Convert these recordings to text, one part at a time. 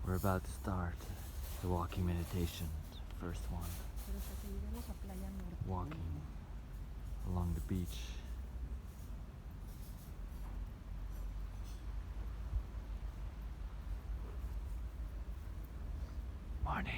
We're about to start the walking meditation. First one. Walking along the beach. Morning.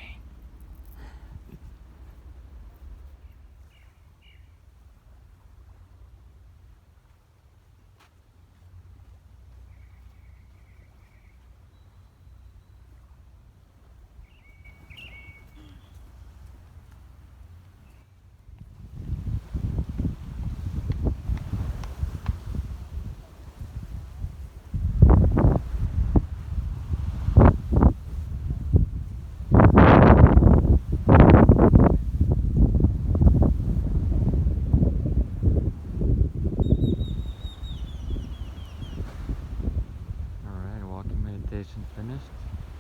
Meditation finished.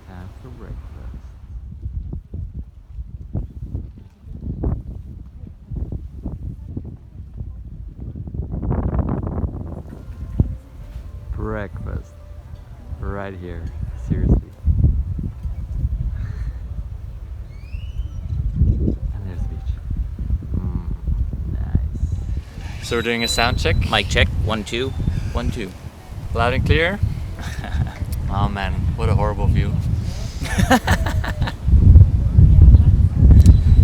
Time for breakfast. Breakfast. Right here. Seriously. And there's the beach. Nice. So we're doing a sound check. Mic check. 1 2 1 2. Loud and clear. Oh man, what a horrible view.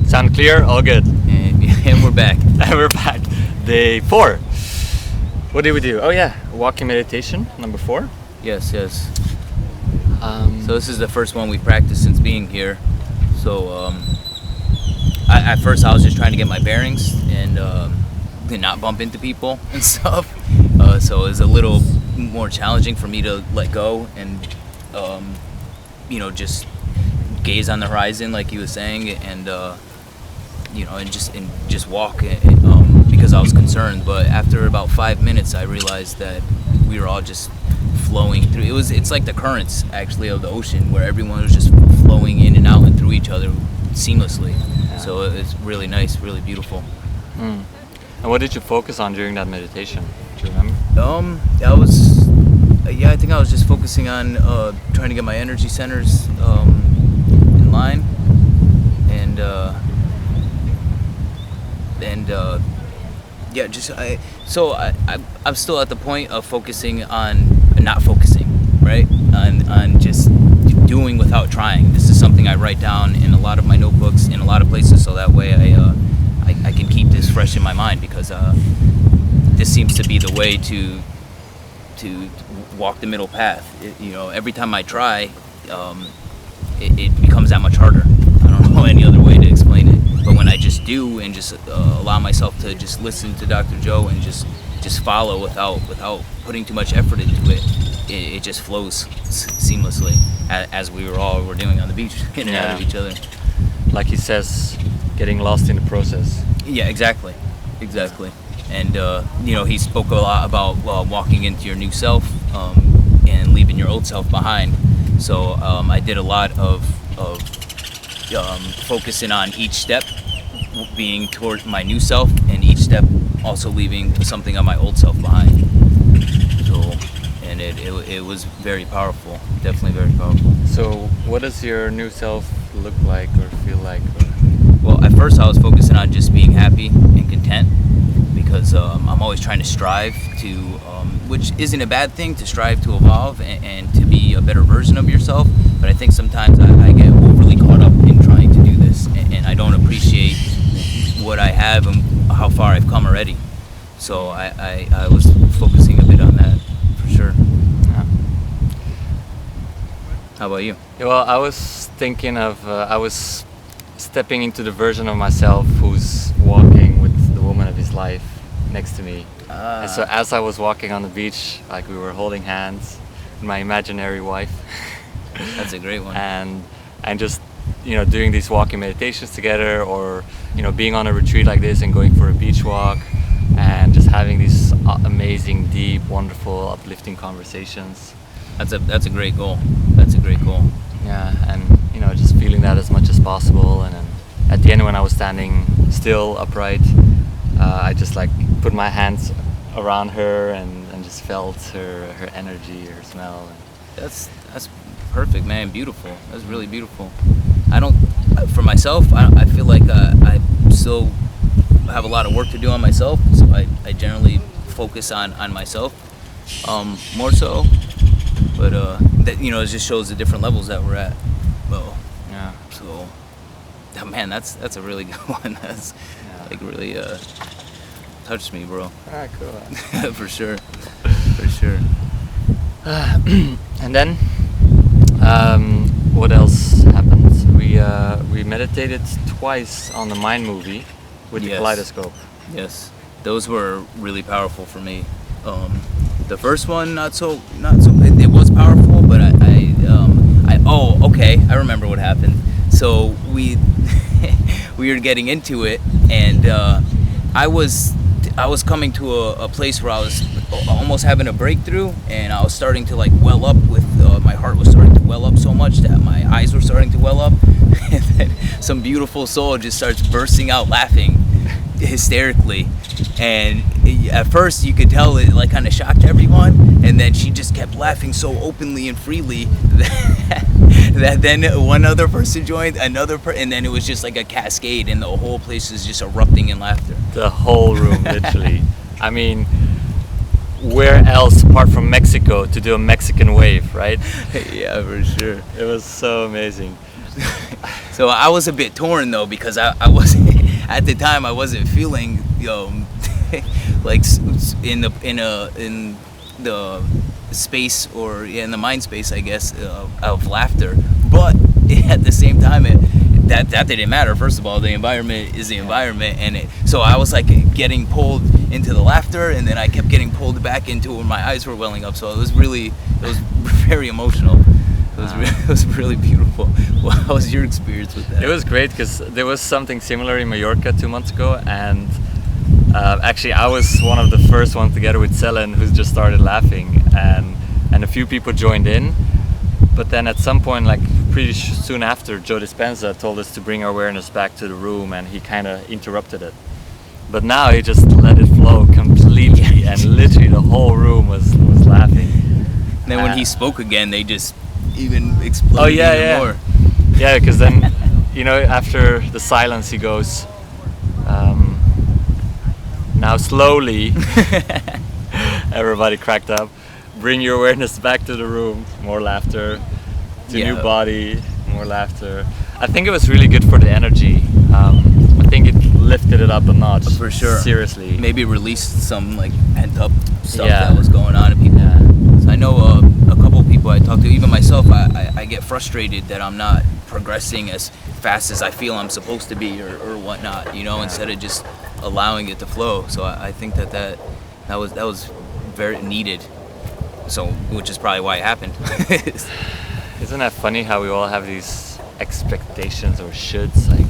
Sound clear? All good. And we're back. And we're back. Day 4. What did we do? Oh yeah, walking meditation, number 4. Yes. So this is the first one we practiced since being here. So at first I was just trying to get my bearings and not bump into people and stuff. So it was a little more challenging for me to let go and just gaze on the horizon like he was saying, and and just walk because I was concerned. But after about 5 minutes I realized that we were all just flowing through. It's like the currents actually of the ocean, where everyone was just flowing in and out and through each other seamlessly. Yeah. So it's really nice, really beautiful. And what did you focus on during that meditation? Do you remember? I think I was just focusing on trying to get my energy centers in line, I'm still at the point of focusing on not focusing, right? On just doing without trying. This is something I write down in a lot of my notebooks in a lot of places, so that way I can keep this fresh in my mind, because this seems to be the way to walk the middle path. Every time I try, it becomes that much harder. I don't know any other way to explain it. But when I just do and just allow myself to just listen to Dr. Joe and just follow without putting too much effort into it, it just flows seamlessly, as we were doing on the beach, in and out of each other. Like he says, getting lost in the process. Yeah, exactly. And he spoke a lot about walking into your new self and leaving your old self behind. So I did a lot of focusing on each step being toward my new self, and each step also leaving something of my old self behind. So, and it was very powerful, definitely very powerful. So what does your new self look like or feel like? Well, at first I was focusing on just being happy and content, because I'm always trying to strive to, which isn't a bad thing, to strive to evolve and to be a better version of yourself. But I think sometimes I get overly caught up in trying to do this, and I don't appreciate what I have and how far I've come already. So I was focusing a bit on that, for sure. Yeah. How about you? Yeah, well, I was thinking of, I was stepping into the version of myself who's walking with the woman of his life next to me. And so as I was walking on the beach, like we were holding hands with my imaginary wife. That's a great one. And just doing these walking meditations together, or being on a retreat like this and going for a beach walk and just having these amazing, deep, wonderful, uplifting conversations. That's a great goal. That's a great goal. Yeah, and just feeling that as much as possible. And then at the end, when I was standing still upright, I just put my hands around her and just felt her energy, her smell. That's Perfect, man. Beautiful. That's really beautiful. I don't, for myself, I feel like I still have a lot of work to do on myself, so I generally focus on myself more so. But that, you know, it just shows the different levels that we're at. Well, Yeah. so, man, that's a really good one. That's like really touched me, bro. Ah, cool. For sure, for sure. And then, what else happened? We meditated twice on the Mind movie with the Yes. kaleidoscope. Yes, those were really powerful for me. The first one, not so. It was powerful, but I remember what happened. So we we were getting into it, and I was coming to a place where I was almost having a breakthrough, and I was starting to like well up with my heart was starting to well up so much that my eyes were starting to well up, and then some beautiful soul just starts bursting out laughing hysterically, and at first you could tell it like kind of shocked everyone, and then she just kept laughing so openly and freely that then one other person joined, and then it was just like a cascade, and the whole place is just erupting in laughter. The whole room, literally. I mean, where else apart from Mexico to do a Mexican wave, right? Yeah, for sure. It was so amazing. So I was a bit torn though, because I wasn't at the time I wasn't feeling like in the space, or in the mind space, I guess, of laughter. But at the same time, that didn't matter. First of all, the environment is the environment, and so I was like getting pulled into the laughter, and then I kept getting pulled back into where my eyes were welling up. So it was very emotional. It was really beautiful. Well, how was your experience with that? It was great because there was something similar in Mallorca 2 months ago, and actually I was one of the first ones together with Selen who just started laughing, and a few people joined in, but then at some point, like pretty soon after, Joe Dispenza told us to bring our awareness back to the room, and he kind of interrupted it. But now he just let it flow completely, and literally the whole room was laughing. And then when he spoke again, they just even exploded even more. Yeah, because then, you know, after the silence, he goes, now slowly, everybody cracked up, bring your awareness back to the room, more laughter, to new body, more laughter. I think it was really good for the energy. I think it lifted it up a notch. For sure. Seriously. Maybe released some like pent up stuff that was going on in people. Yeah. So I know a couple of people I talked to, even myself, I get frustrated that I'm not progressing as fast as I feel I'm supposed to be, or whatnot, you know, instead of just allowing it to flow. So I think that was very needed. So, which is probably why it happened. Isn't that funny how we all have these expectations or shoulds? Like,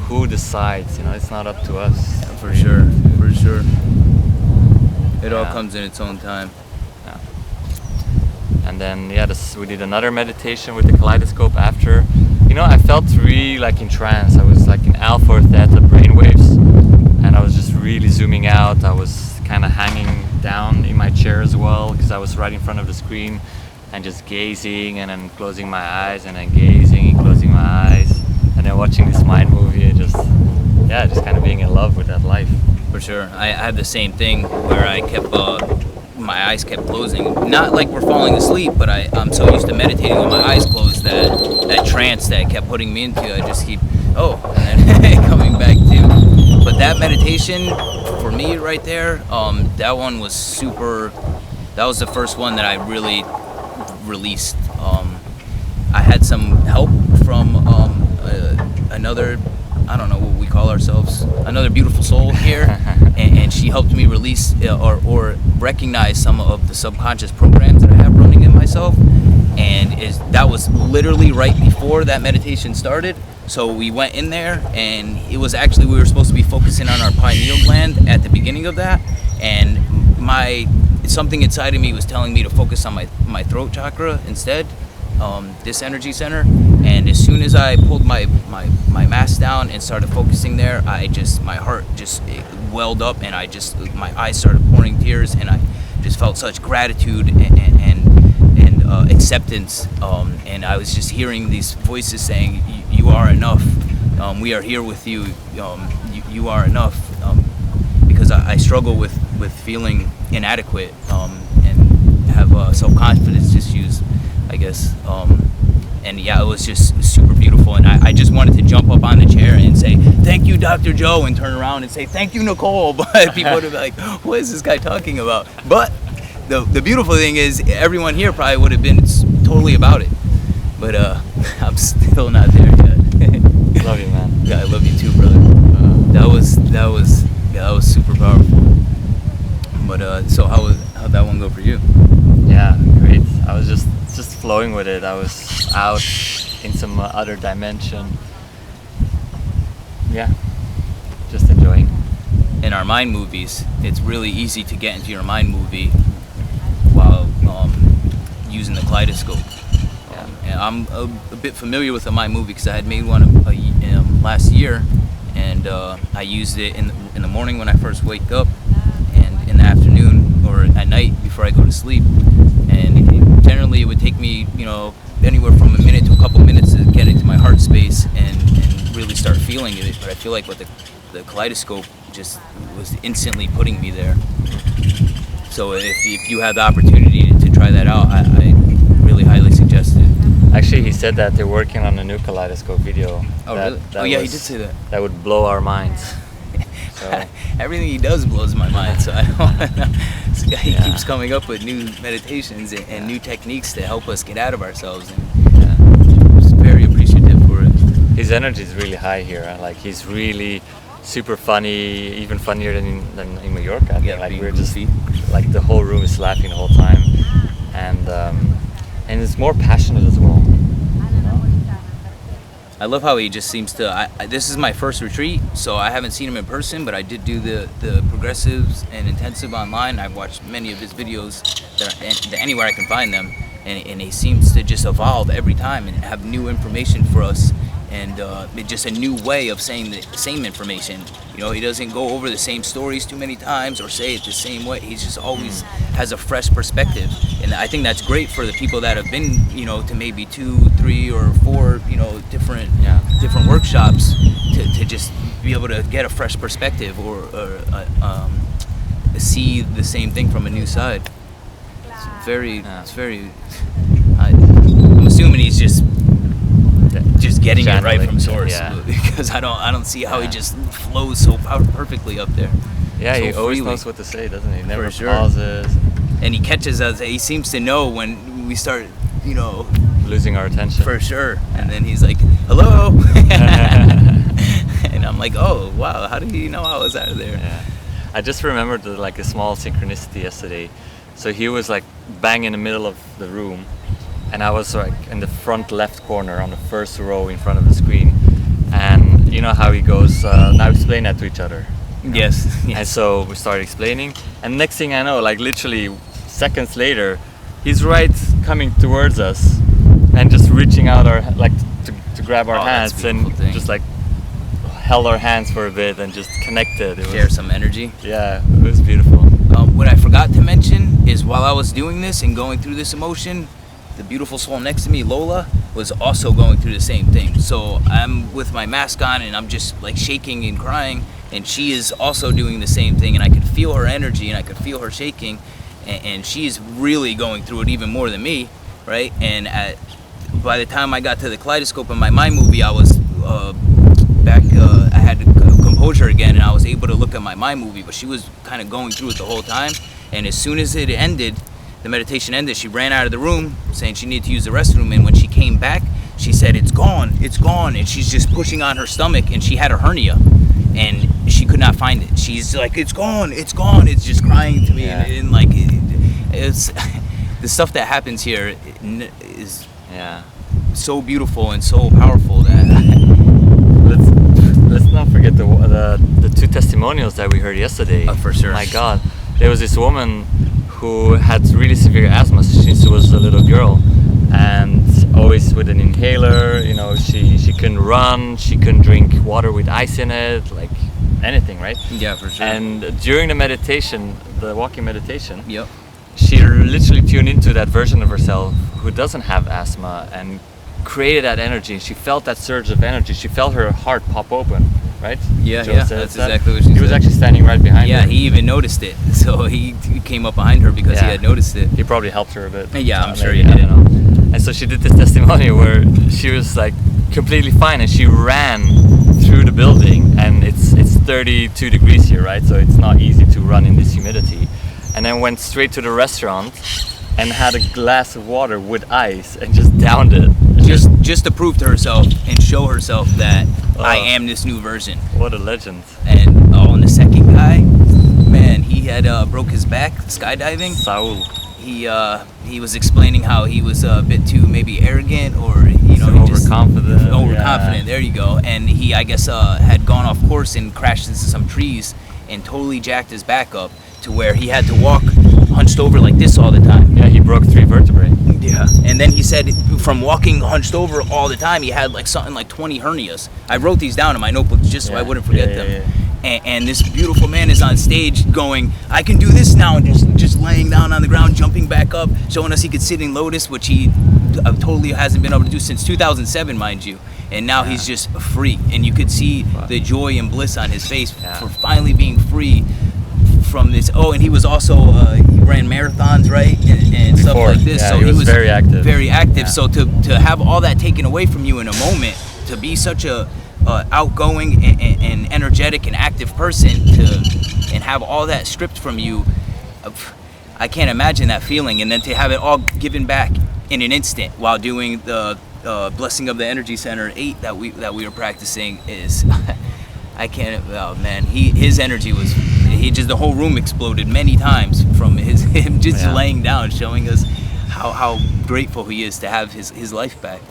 who decides? You know, it's not up to us. For sure, for sure. It all comes in its own time. Yeah. And then we did another meditation with the kaleidoscope after. You know, I felt really like in trance. I was like in alpha or theta brainwaves, and I was just really zooming out. I was kind of hanging down in my chair as well, because I was right in front of the screen, and just gazing, and then closing my eyes, and then gazing and closing my eyes, and then watching this mind movie, and just kind of being in love with that life. For sure. I had the same thing where I kept my eyes kept closing. Not like we're falling asleep, but I'm so used to meditating with my eyes closed that trance that it kept putting me into, I just keep and then coming back to. But that meditation for me right there, that one was super. That was the first one that I really released. I had some help from another, I don't know what we call ourselves, another beautiful soul here, and she helped me release or recognize some of the subconscious programs that I have running in myself, and that was literally right before that meditation started. So we went in there, and it was actually, we were supposed to be focusing on our pineal gland at the beginning of that, and something inside of me was telling me to focus on my throat chakra instead, this energy center. And as soon as I pulled my mask down and started focusing there, my heart just welled up, and my eyes started pouring tears, and I just felt such gratitude and acceptance, and I was just hearing these voices saying, "You are enough. We are here with you. You are enough." Because I struggle with feeling inadequate, and have self-confidence issues, I guess. And yeah, it was just super beautiful, and I just wanted to jump up on the chair and say, "Thank you, Dr. Joe," and turn around and say, "Thank you, Nicole." But people would be like, "What is this guy talking about?" But the beautiful thing is, everyone here probably would have been totally about it. But I'm still not there yet. Love you, man. Yeah, I love you too, brother. That was super powerful. But so how'd that one go for you? Yeah, great. I was just flowing with it. I was out in some other dimension. Yeah, just enjoying. In our mind movies, it's really easy to get into your mind movie while using the kaleidoscope. Yeah. And I'm a bit familiar with the mind movie because I had made one last year, and I used it in the morning when I first wake up, and in the afternoon or at night before I go to sleep. And generally, it would take me, anywhere from a minute to a couple minutes to get into my heart space and really start feeling it. But I feel like with the kaleidoscope just was instantly putting me there. So if you have the opportunity to try that out, I really highly suggest it. Actually, he said that they're working on a new kaleidoscope video. Oh, really? Oh, yeah, he did say that. That would blow our minds. So. Everything he does blows my mind, so I don't know. This guy, he keeps coming up with new meditations and new techniques to help us get out of ourselves, and I'm just very appreciative for it. His energy is really high here. Like, he's really super funny, even funnier than in Mallorca. Yeah, like, we're goofy. just like the whole room is laughing the whole time, and it's more passionate as well. I love how he just seems to. This is my first retreat, so I haven't seen him in person, but I did do the progressives and intensive online. I've watched many of his videos that anywhere I can find them, and he seems to just evolve every time and have new information for us, and just a new way of saying the same information. He doesn't go over the same stories too many times or say it the same way. He just always has a fresh perspective, and I think that's great for the people that have been, to maybe 2, 3, or 4, different workshops to just be able to get a fresh perspective or see the same thing from a new side. It's very. I'm assuming he's just getting it right from source, because I don't see how he just flows so perfectly up there. Yeah, so he always freely. knows what to say, doesn't he? Never For sure. pauses. And he catches us. He seems to know when we start, Losing our attention. for sure. And then he's like, "Hello," and I'm like, "Oh wow, how did he know I was out of there?" Yeah. I just remembered a small synchronicity yesterday. So he was like bang in the middle of the room, and I was like in the front left corner on the first row in front of the screen. And you know how he goes, now explain that to each other. Yes. And so we started explaining, and next thing I know, like literally seconds later, he's right coming towards us and just reaching out to grab our hands, and just like held our hands for a bit and just connected. It Share some energy. Yeah, it was beautiful. What I forgot to mention is, while I was doing this and going through this emotion, the beautiful soul next to me, Lola, was also going through the same thing. So I'm with my mask on and I'm just like shaking and crying, and she is also doing the same thing, and I could feel her energy and I could feel her shaking, and she's really going through it even more than me, right? And by the time I got to the kaleidoscope in my mind movie, I was back, I had composure again, and I was able to look at my mind movie, but she was kind of going through it the whole time. And as soon as it ended, the meditation ended, she ran out of the room saying she needed to use the restroom, and when she came back, she said, it's gone, and she's just pushing on her stomach, and she had a hernia, and she could not find it. She's like, it's gone, it's just crying to me. Yeah. And like, it's the stuff that happens here is so beautiful and so powerful that let's not forget the 2 testimonials that we heard yesterday. For sure. My God, there was this woman who had really severe asthma since she was a little girl, and always with an inhaler. She couldn't run, she couldn't drink water with ice in it, like anything, right? Yeah, for sure. And during the meditation, the walking meditation, yep, she literally tuned into that version of herself who doesn't have asthma and created that energy. She felt that surge of energy. She felt her heart pop open, right? Yeah, Joe yeah, said that's that. exactly what she said. He was actually standing right behind her. Yeah, he even noticed it. So he came up behind her because he Yeah. had noticed it. He probably helped her a bit. Yeah, I'm sure maybe, he I did. don't know. And so she did this testimony where she was like completely fine, and she ran through the building, and it's 32 degrees here, right? So it's not easy to run in this humidity. And then went straight to the restaurant and had a glass of water with ice and just downed it. Just to prove to herself and show herself that I am this new version. What a legend. And and the second guy, man, he had broke his back skydiving. Saul. He was explaining how he was a bit too maybe arrogant, or Overconfident. Overconfident. There you go. And he, I guess, had gone off course and crashed into some trees and totally jacked his back up to where he had to walk hunched over like this all the time. Yeah, he broke 3 vertebrae. Yeah. And then he said from walking hunched over all the time, he had like something like 20 hernias. I wrote these down in my notebooks just so I wouldn't forget them. Yeah. And this beautiful man is on stage going, I can do this now, and just laying down on the ground, jumping back up, showing us he could sit in lotus, which he totally hasn't been able to do since 2007, mind you. And now he's just free, and you could see the joy and bliss on his face for finally being free from this. Oh, and he was also he ran marathons, right, and stuff like this. Yeah, so he was very active. Very active. Yeah. So to have all that taken away from you in a moment, to be such a outgoing and energetic and active person, and have all that stripped from you, I can't imagine that feeling. And then to have it all given back in an instant while doing the Blessing of the Energy Center 8 that we were practicing is I can't. Oh man, his energy was the whole room exploded many times from him just laying down, showing us how grateful he is to have his life back.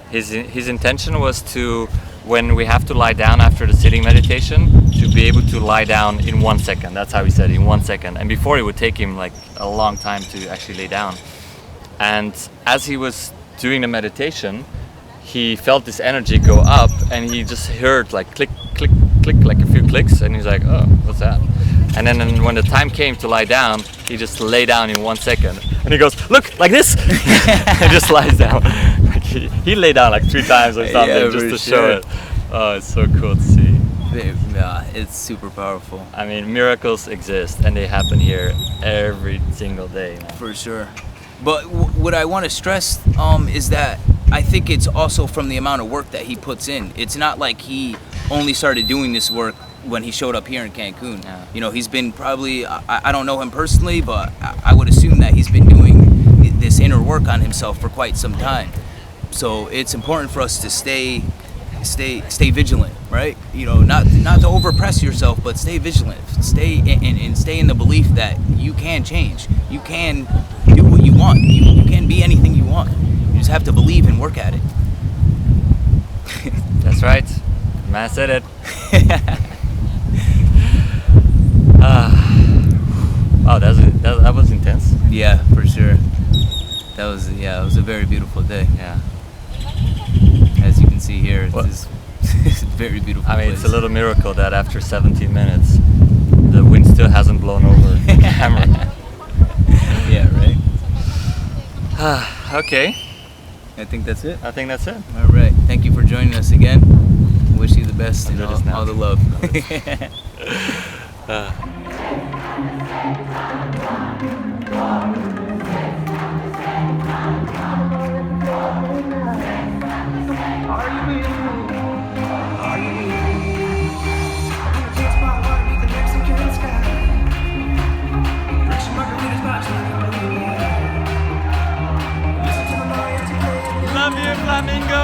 His intention was to, when we have to lie down after the sitting meditation, to be able to lie down in 1 second. That's how he said it, in 1 second. And before, it would take him like a long time to actually lay down. And as he was doing the meditation, he felt this energy go up, and he just heard like click, click, click, like a few clicks, and he's like, oh, what's that? And then when the time came to lie down, he just lay down in 1 second. And he goes, look, like this! And just lies down. Like he lay down like 3 times or something just to show it. Oh, it's so cool to see. Yeah, it's super powerful. I mean, miracles exist, and they happen here every single day. Man. For sure. But what I want to stress is that I think it's also from the amount of work that he puts in. It's not like he only started doing this work when he showed up here in Cancun. Yeah. You know, he's been probably, I don't know him personally, but I would assume that he's been doing this inner work on himself for quite some time. So it's important for us to stay vigilant, right? You know, not to overpress yourself, but stay vigilant. Stay in the belief that you can change. You can do what you want. You can be anything you want. You just have to believe and work at it. That's right. The man said it. Wow, that was intense. Yeah, for sure. That was a very beautiful day. Yeah. As you can see here, it's a very beautiful I mean, place. it's a little miracle that after 17 minutes, the wind still hasn't blown over the camera. Yeah, right? Okay. I think that's it. I think that's it. All right. Thank you for joining us again. Wish you the best and all the love. Love you, Flamingo.